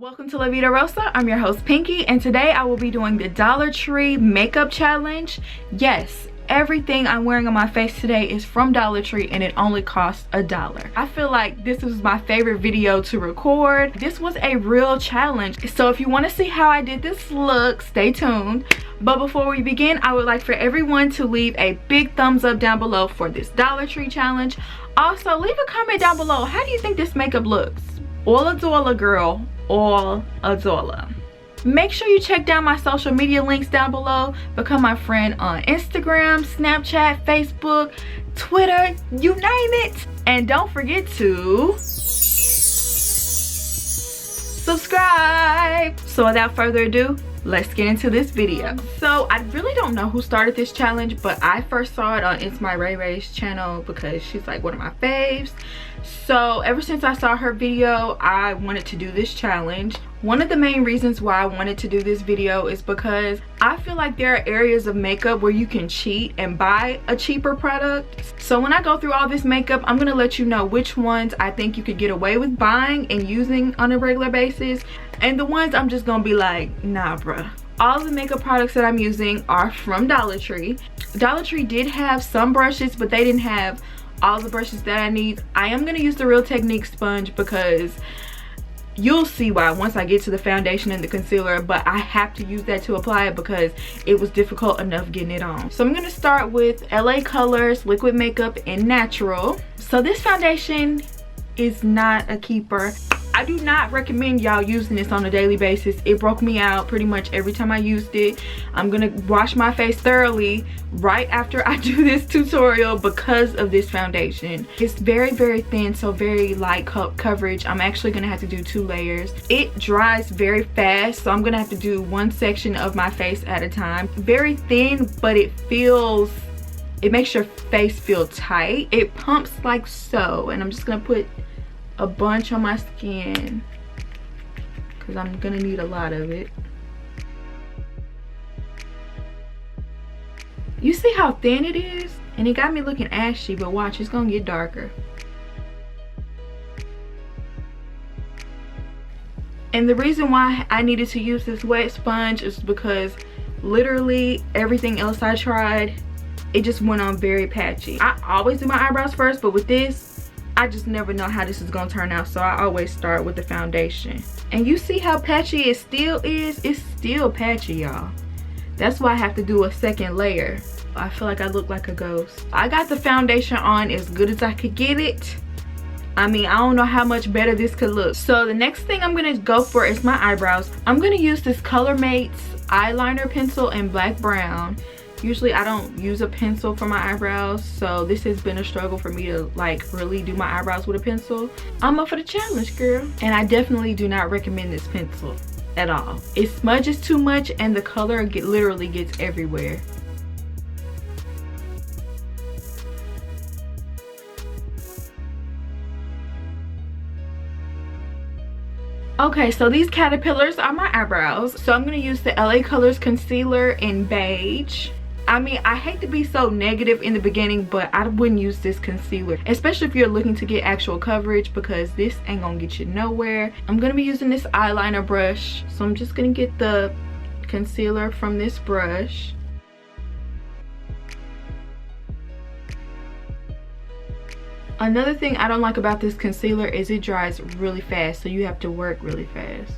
Welcome to La Vida Rosa. I'm your host Pinky, and today I will be doing the Dollar Tree makeup challenge. Yes, everything I'm wearing on my face today is from Dollar Tree and it only costs $1. I feel like this was my favorite video to record. This was a real challenge, so if you want to see how I did this look, stay tuned. But before we begin, I would like for everyone to leave a big thumbs up down below for this Dollar Tree challenge. Also, leave a comment down below. How do you think this makeup looks? All a dollar, girl. All a dollar. Make sure you check down my social media links down below. Become my friend on Instagram, Snapchat, Facebook, Twitter, you name it. And don't forget to subscribe. So without further ado, let's get into this video. So I really don't know who started this challenge, but I first saw it on It's My Ray Ray's channel because she's like one of my faves. So ever since I saw her video, I wanted to do this challenge. One of the main reasons why I wanted to do this video is because I feel like there are areas of makeup where you can cheat and buy a cheaper product. So when I go through all this makeup, I'm gonna let you know which ones I think you could get away with buying and using on a regular basis, and the ones I'm just gonna be like, nah bruh. All the makeup products that I'm using are from Dollar Tree. Dollar Tree did have some brushes, but they didn't have all the brushes that I need. I am going to use the Real Technique sponge because you'll see why once I get to the foundation and the concealer, but I have to use that to apply it because it was difficult enough getting it on. So I'm going to start with LA Colors Liquid Makeup in Natural. So this foundation is not a keeper. I do not recommend y'all using this on a daily basis. It broke me out pretty much every time I used it. I'm gonna wash my face thoroughly right after I do this tutorial because of this foundation. It's very, very thin, so very light coverage. I'm actually gonna have to do 2 layers. It dries very fast, so I'm gonna have to do one section of my face at a time. Very thin, but it makes your face feel tight. It pumps like so, and I'm just gonna put a bunch on my skin because I'm gonna need a lot of it. You see how thin it is? And it got me looking ashy, but watch, it's gonna get darker. And the reason why I needed to use this wet sponge is because literally everything else I tried, it just went on very patchy. I always do my eyebrows first, but with this, I just never know how this is gonna turn out, so I always start with the foundation. And you see how patchy it still is? It's still patchy, y'all. That's why I have to do a second layer. I feel like I look like a ghost. I got the foundation on as good as I could get it. I mean, I don't know how much better this could look. So the next thing I'm gonna go for is my eyebrows. I'm gonna use this Color Mates eyeliner pencil in black brown. Usually I don't use a pencil for my eyebrows, so this has been a struggle for me to like really do my eyebrows with a pencil. I'm up for the challenge, girl. And I definitely do not recommend this pencil at all. It smudges too much and the color literally gets everywhere. Okay, so these caterpillars are my eyebrows. So I'm gonna use the LA Colors concealer in beige. I mean, I hate to be so negative in the beginning, but I wouldn't use this concealer, especially if you're looking to get actual coverage, because this ain't gonna get you nowhere. I'm gonna be using this eyeliner brush, so I'm just gonna get the concealer from this brush. Another thing I don't like about this concealer is it dries really fast, so you have to work really fast.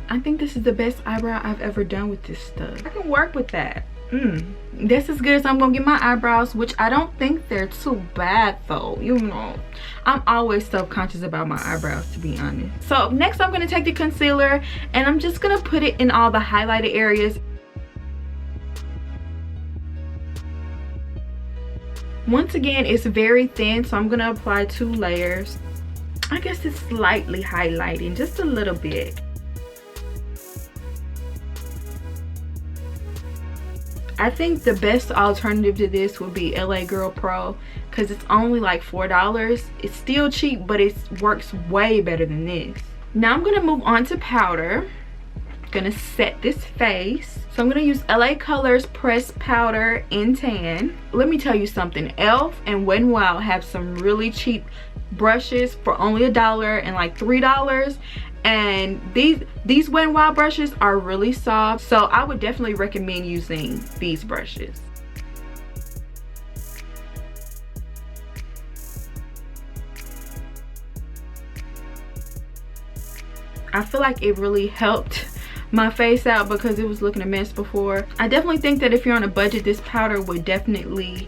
I think this is the best eyebrow I've ever done with this stuff. I can work with that. That's as good as I'm gonna get my eyebrows, which I don't think they're too bad though. You know, I'm always self-conscious about my eyebrows, to be honest. So next I'm gonna take the concealer and I'm just gonna put it in all the highlighted areas. Once again, it's very thin, so I'm gonna apply 2 layers. I guess it's slightly highlighting, just a little bit. I think the best alternative to this would be LA Girl Pro because it's only like $4. It's still cheap, but it works way better than this. Now I'm gonna move on to powder. gonna set this face. So I'm gonna use LA Colors Pressed Powder in Tan. Let me tell you something, e.l.f. and Wet n Wild have some really cheap brushes for only $1 and like $3. And these Wet n Wild brushes are really soft, so I would definitely recommend using these brushes. I feel like it really helped my face out because it was looking a mess before. I definitely think that if you're on a budget, this powder would definitely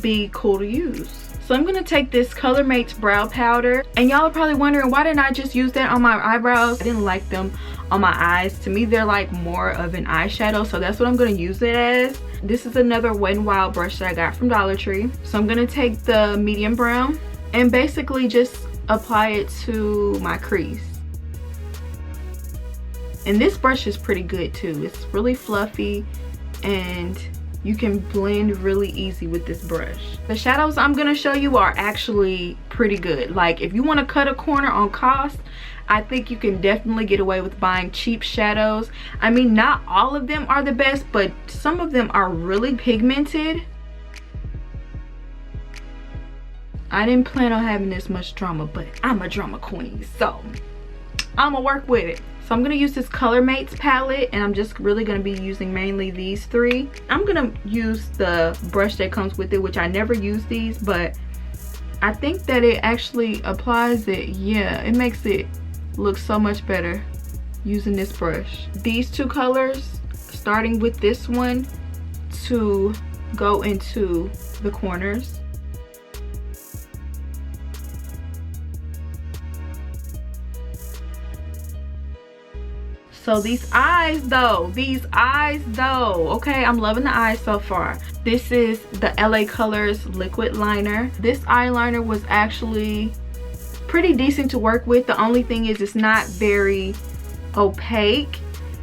be cool to use. So I'm gonna take this Color Mates brow powder, and y'all are probably wondering, why didn't I just use that on my eyebrows? I didn't like them on my eyes. To me, they're like more of an eyeshadow, so that's what I'm gonna use it as. This is another Wet n Wild brush that I got from Dollar Tree. So I'm gonna take the medium brown and basically just apply it to my crease. And this brush is pretty good too. It's really fluffy and you can blend really easy with this brush. The shadows I'm gonna show you are actually pretty good. Like if you want to cut a corner on cost, I think you can definitely get away with buying cheap shadows. I mean, not all of them are the best, but some of them are really pigmented. I didn't plan on having this much drama, but I'm a drama queen, so I'm gonna work with it. So I'm gonna use this Color Mates palette, and I'm just really gonna be using mainly these three. I'm gonna use the brush that comes with it, which I never use these, but I think that it actually applies it. Yeah, it makes it look so much better using this brush. These two colors, starting with this one to go into the corners. So these eyes though, okay, I'm loving the eyes so far. This is the LA Colors liquid liner. This eyeliner was actually pretty decent to work with. The only thing is it's not very opaque,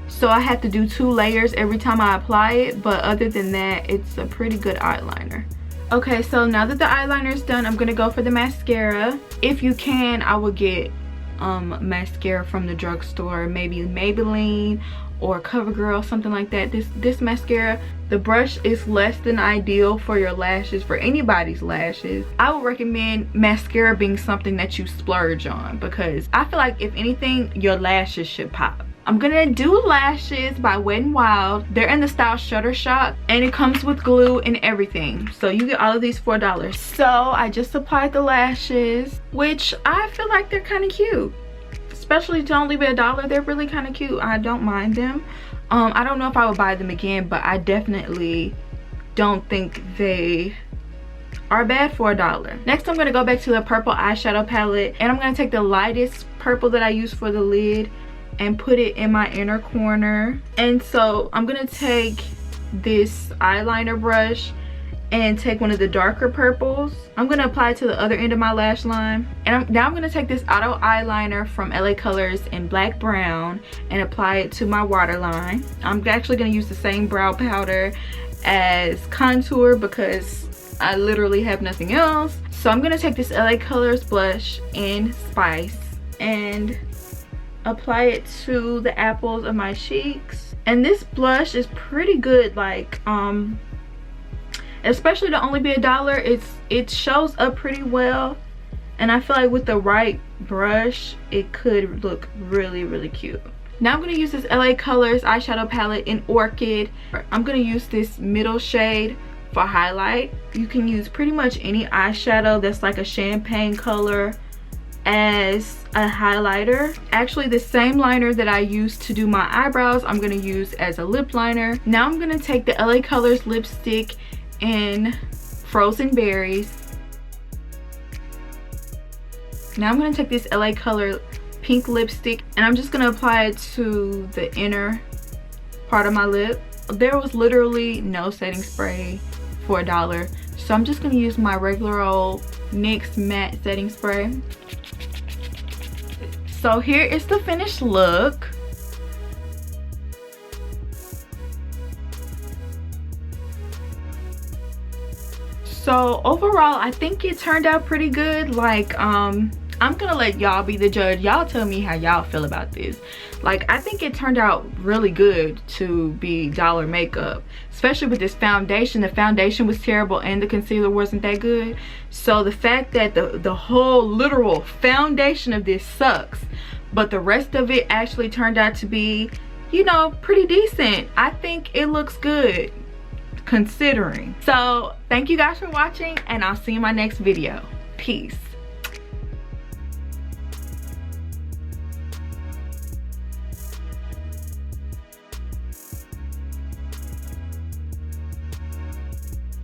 so I have to do 2 layers every time I apply it, but other than that, it's a pretty good eyeliner. Okay, so now that the eyeliner is done, I'm gonna go for the mascara. If you can, I would get mascara from the drugstore, maybe Maybelline or CoverGirl, something like that. This mascara, the brush is less than ideal for your lashes, for anybody's lashes. I would recommend mascara being something that you splurge on, because I feel like if anything, your lashes should pop. I'm gonna do lashes by Wet n Wild. They're in the style Shutterstock, and it comes with glue and everything. So you get all of these for $4. So I just applied the lashes, which I feel like they're kind of cute. Especially to only be $1, they're really kind of cute. I don't mind them. I don't know if I would buy them again, but I definitely don't think they are bad for $1. Next, I'm gonna go back to the purple eyeshadow palette, and I'm gonna take the lightest purple that I use for the lid and put it in my inner corner. And so I'm gonna take this eyeliner brush and take one of the darker purples. I'm gonna apply it to the other end of my lash line, and now I'm gonna take this auto eyeliner from LA Colors in black brown and apply it to my waterline. I'm actually gonna use the same brow powder as contour because I literally have nothing else. So I'm gonna take this LA Colors blush in Spice and apply it to the apples of my cheeks. And this blush is pretty good, like especially to only be $1. It shows up pretty well, and I feel like with the right brush it could look really, really cute. Now I'm going to use this LA Colors eyeshadow palette in Orchid. I'm going to use this middle shade for highlight. You can use pretty much any eyeshadow that's like a champagne color as a highlighter. Actually, the same liner that I used to do my eyebrows, I'm going to use as a lip liner. Now I'm going to take the LA Colors lipstick in Frozen Berries. Now I'm going to take this LA Color pink lipstick, and I'm just going to apply it to the inner part of my lip. There was literally no setting spray for $1, so I'm just going to use my regular old NYX matte setting spray. So here is the finished look. So overall, I think it turned out pretty good. Like I'm gonna let y'all be the judge. Y'all tell me how y'all feel about this. Like, I think it turned out really good to be dollar makeup, especially with this foundation. The foundation was terrible and the concealer wasn't that good. So the fact that the whole literal foundation of this sucks, but the rest of it actually turned out to be, you know, pretty decent. I think it looks good considering. So thank you guys for watching, and I'll see you in my next video. Peace.